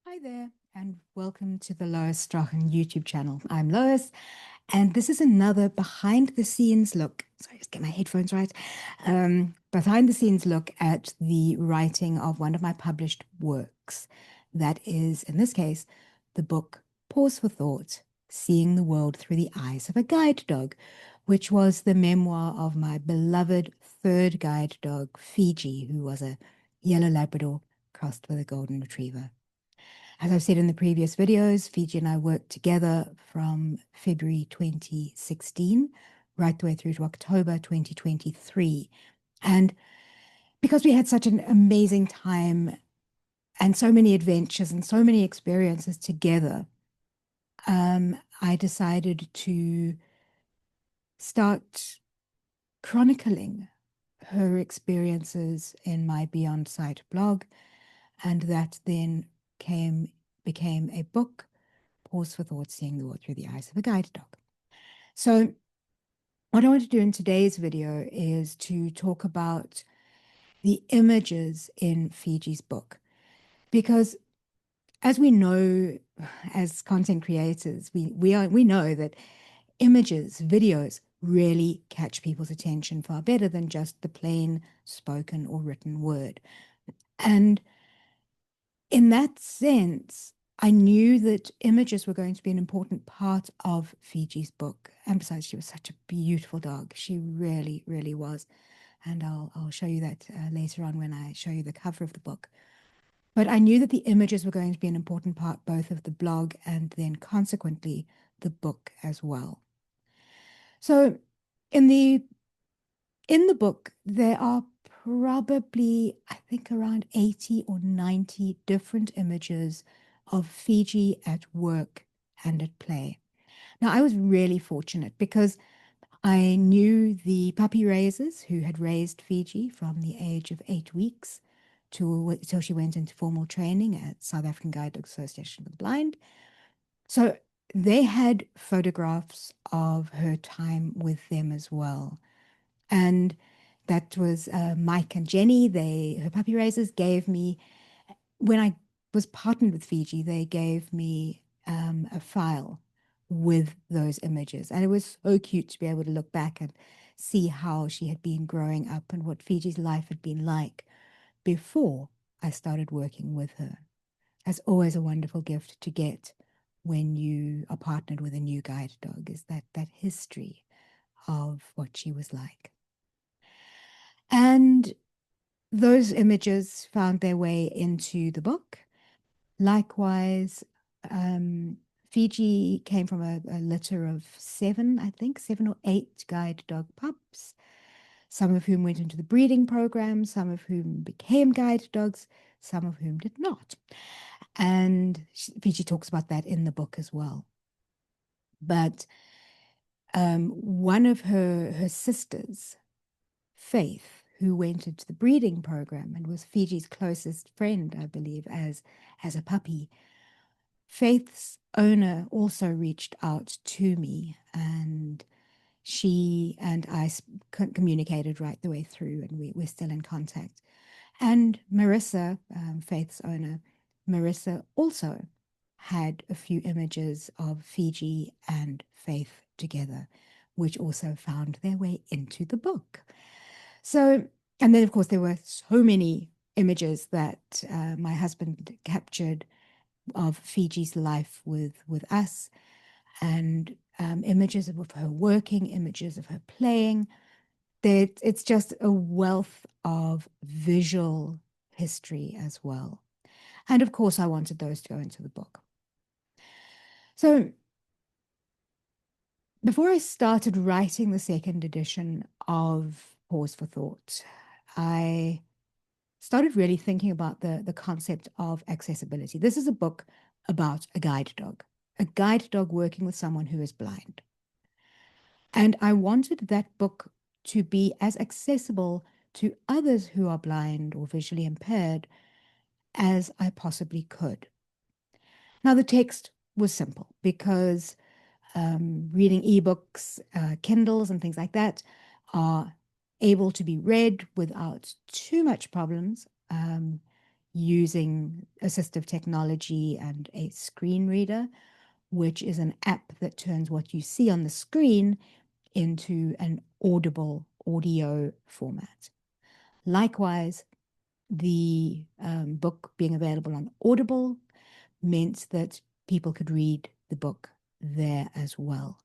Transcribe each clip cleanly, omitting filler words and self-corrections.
Hi there, and welcome to the Lois Strachen YouTube channel. I'm Lois, and this is another behind the scenes look. Sorry, just get my headphones right. Behind the scenes look at the writing of one of my published works. That is, in this case, the book Pause for Thought, Seeing the World Through the Eyes of a Guide Dog, which was the memoir of my beloved third guide dog, Fiji, who was a yellow Labrador crossed with a golden retriever. As I've said in the previous videos, Fiji and I worked together from February 2016 right the way through to October 2023. And because we had such an amazing time and so many adventures and so many experiences together, I decided to start chronicling her experiences in my Beyond Sight blog. And that then became a book, Pause for Thought, Seeing the World Through the Eyes of a Guide Dog. So what I want to do in today's video is to talk about the images in Fiji's book, because as we know, as content creators, we know that images, videos really catch people's attention far better than just the plain spoken or written word. And in that sense, I knew that images were going to be an important part of Fiji's book. And besides, she was such a beautiful dog. She really, really was. And I'll show you that later on when I show you the cover of the book. But I knew that the images were going to be an important part both of the blog and then consequently the book as well. So in the in the book, there are probably, I think, around 80 or 90 different images of Fiji at work and at play. Now, I was really fortunate because I knew the puppy raisers who had raised Fiji from the age of 8 weeks till she went into formal training at South African Guide Dog Association of the Blind. So they had photographs of her time with them as well. And that was Mike and Jenny. Her puppy raisers gave me, when I was partnered with Fiji, they gave me a file with those images. And it was so cute to be able to look back and see how she had been growing up and what Fiji's life had been like before I started working with her. That's always a wonderful gift to get when you are partnered with a new guide dog, is that history of what she was like. And those images found their way into the book. Likewise, Fiji came from a litter of seven, I think, 7 or 8 guide dog pups, some of whom went into the breeding program, some of whom became guide dogs, some of whom did not. And Fiji talks about that in the book as well. But one of her sisters, Faith, who went into the breeding program and was Fiji's closest friend, I believe, as a puppy. Faith's owner also reached out to me, and she and I communicated right the way through, and we're still in contact. And Marissa, Faith's owner, Marissa also had a few images of Fiji and Faith together, which also found their way into the book. So, and then of course there were so many images that my husband captured of Fiji's life with us, and images of her working, images of her playing. It's just a wealth of visual history as well. And of course, I wanted those to go into the book. So before I started writing the second edition of Pause for Thought, I started really thinking about the concept of accessibility. This is a book about a guide dog working with someone who is blind. And I wanted that book to be as accessible to others who are blind or visually impaired as I possibly could. Now, the text was simple because reading ebooks, Kindles, and things like that are able to be read without too much problems. using assistive technology and a screen reader, which is an app that turns what you see on the screen into an audible audio format. Likewise, the book being available on Audible meant that people could read the book there as well.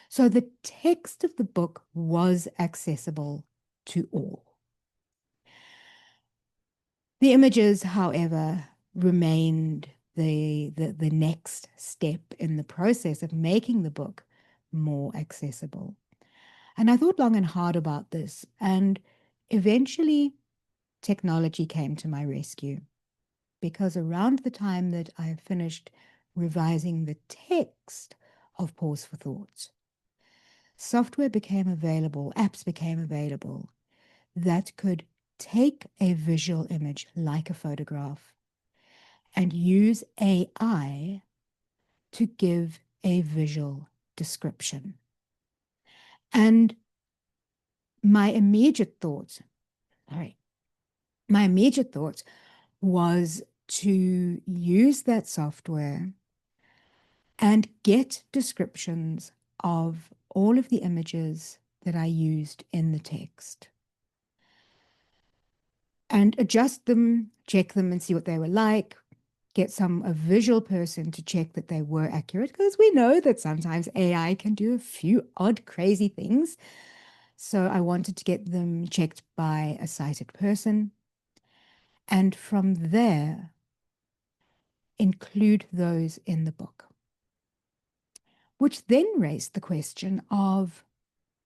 So the text of the book was accessible to all. The images, however, remained the next step in the process of making the book more accessible. And I thought long and hard about this, and eventually technology came to my rescue, because around the time that I finished revising the text of Pause for Thought, software became available, apps became available that could take a visual image like a photograph and use AI to give a visual description. And my immediate thought, all right, my immediate thought was to use that software and get descriptions of all of the images that I used in the text and adjust them, check them and see what they were like, get a visual person to check that they were accurate, because we know that sometimes AI can do a few odd, crazy things. So I wanted to get them checked by a sighted person. And from there, include those in the book, which then raised the question of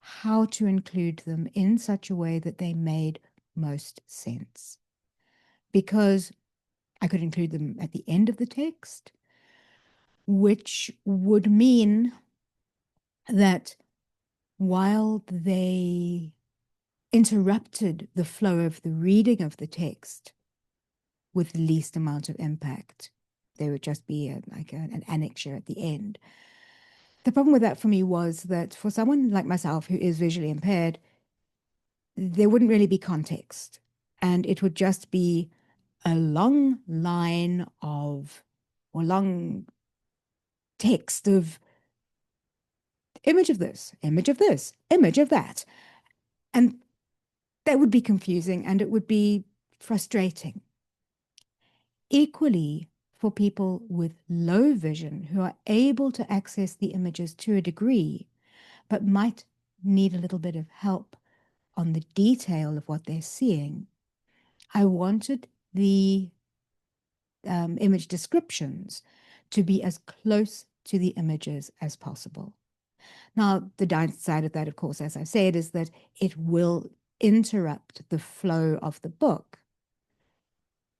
how to include them in such a way that they made most sense. Because I could include them at the end of the text, which would mean that while they interrupted the flow of the reading of the text with the least amount of impact, there would just be an annexure at the end. The problem with that for me was that for someone like myself who is visually impaired, there wouldn't really be context. And it would just be a long line of, or long text of image of this, image of this, image of that. And that would be confusing and it would be frustrating. Equally, for people with low vision who are able to access the images to a degree, but might need a little bit of help on the detail of what they're seeing, I wanted the image descriptions to be as close to the images as possible. Now, the downside of that, of course, as I said, is that it will interrupt the flow of the book.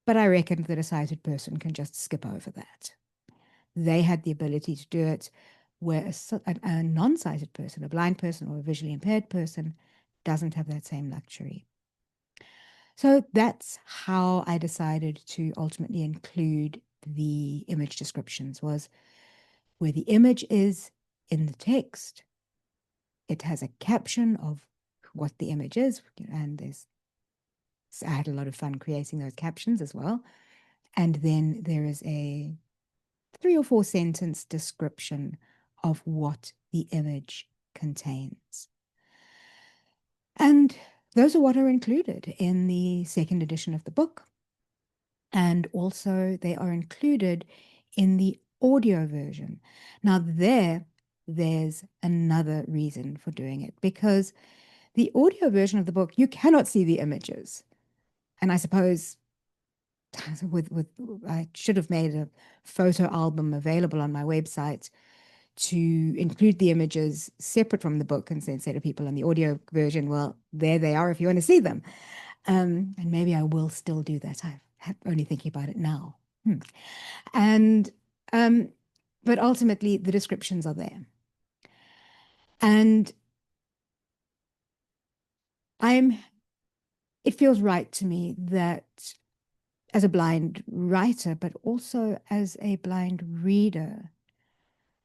But I reckon that a sighted person can just skip over that. They had the ability to do it, where a non-sighted person, a blind person or a visually impaired person, doesn't have that same luxury. So that's how I decided to ultimately include the image descriptions, was where the image is in the text, it has a caption of what the image is, and I had a lot of fun creating those captions as well. And then there is a 3 or 4 sentence description of what the image contains. And those are what are included in the second edition of the book. And also they are included in the audio version. Now there's another reason for doing it, because the audio version of the book, you cannot see the images. And I suppose I should have made a photo album available on my website to include the images separate from the book, and then say to people on the audio version, well, there they are if you want to see them. And maybe I will still do that. I'm only thinking about it now. And but ultimately the descriptions are there. And it feels right to me that as a blind writer, but also as a blind reader,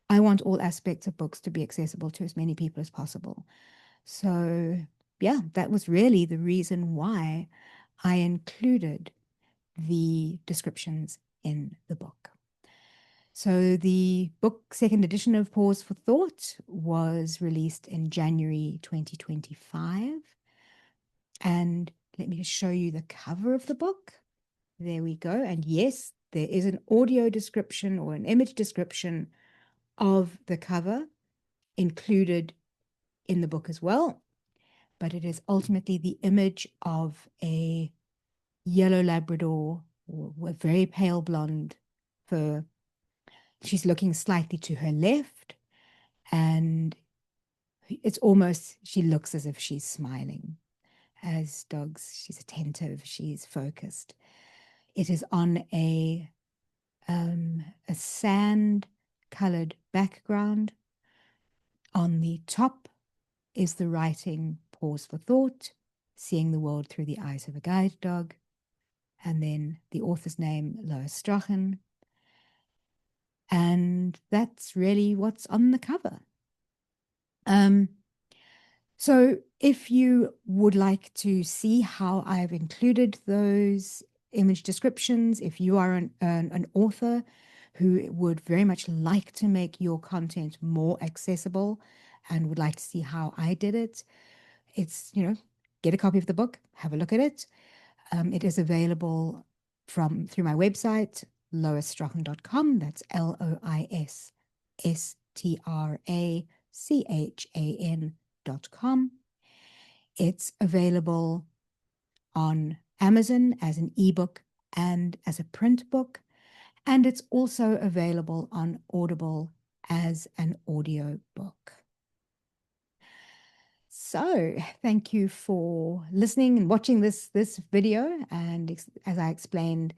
I want all aspects of books to be accessible to as many people as possible. So yeah, that was really the reason why I included the descriptions in the book. So the book, second edition of Paws for Thought, was released in January 2025. And let me just show you the cover of the book. There we go. And yes, there is an audio description or an image description of the cover included in the book as well. But it is ultimately the image of a yellow Labrador with very pale blonde fur. She's looking slightly to her left, and it's almost, she looks as if she's smiling. As dogs, she's attentive, she's focused. It is on a sand-colored background. On the top is the writing Pause for Thought, seeing the world through the eyes of a guide dog. And then the author's name, Lois Strachan. And that's really what's on the cover. So if you would like to see how I've included those image descriptions, if you are an author who would very much like to make your content more accessible and would like to see how I did it, it's, get a copy of the book, have a look at it. It is available through my website, loisstrachan.com. That's LOISSTRACHAN.com. It's available on Amazon as an ebook and as a print book, and it's also available on Audible as an audio book. So thank you for listening and watching this video, and as I explained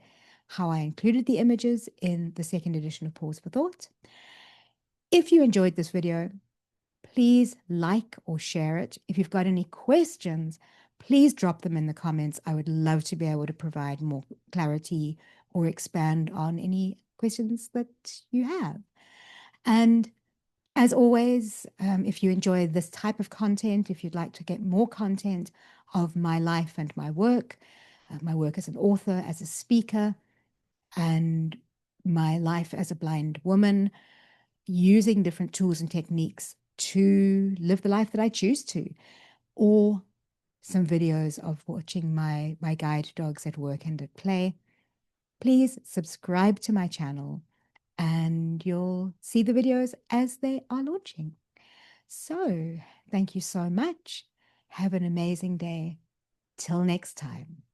how I included the images in the second edition of Pause for Thought. If you enjoyed this video, please like or share it. If you've got any questions, please drop them in the comments. I would love to be able to provide more clarity or expand on any questions that you have. And as always, if you enjoy this type of content, if you'd like to get more content of my life and my work as an author, as a speaker, and my life as a blind woman, using different tools and techniques to live the life that I choose to, or some videos of watching my guide dogs at work and at play, please subscribe to my channel and you'll see the videos as they are launching. So thank you so much. Have an amazing day. Till next time.